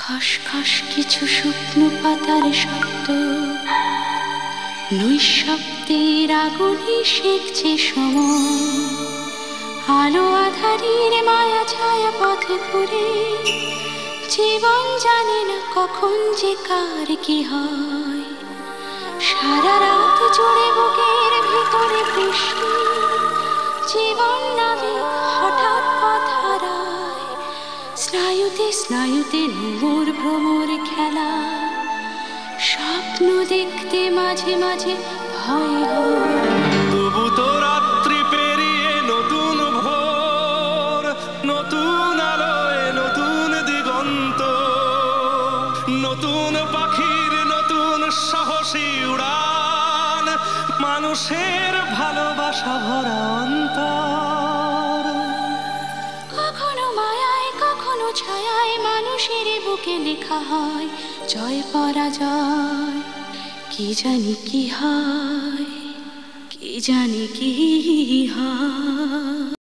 খসখস কিছু শুকনো পাতার শব্দ, নৈঃশব্দের আগুনে শেখছে সময়। আলো আধারের মায়া ছায়া পথে ঘুরে, জীবন জানে না কখন যে কার কি হয়। সারা রাত জুড়ে বুকের ভিতরে বৃষ্টি, জীবন নামে হঠাৎ পথ হারায়। স্নায়ুতে স্নায়ুতে নোর ভ্রমর খেলা, স্বপ্ন দেখতে মাঝে মাঝে ভয় হয়। তবু তো রাত্রি পেরিয়ে নতুন ভোর, নতুন আলোয় নতুন দিগন্ত, নতুন পাখির নতুন সাহসী উড়ান, মানুষের ভালোবাসা ভরা অন্তর। কখনো মায়ায় কখনো ছায়ায় মানুষের বুকে লেখা হয় জয় পরাজয়। কি জানি কি হয়, কি জানি কি হয়।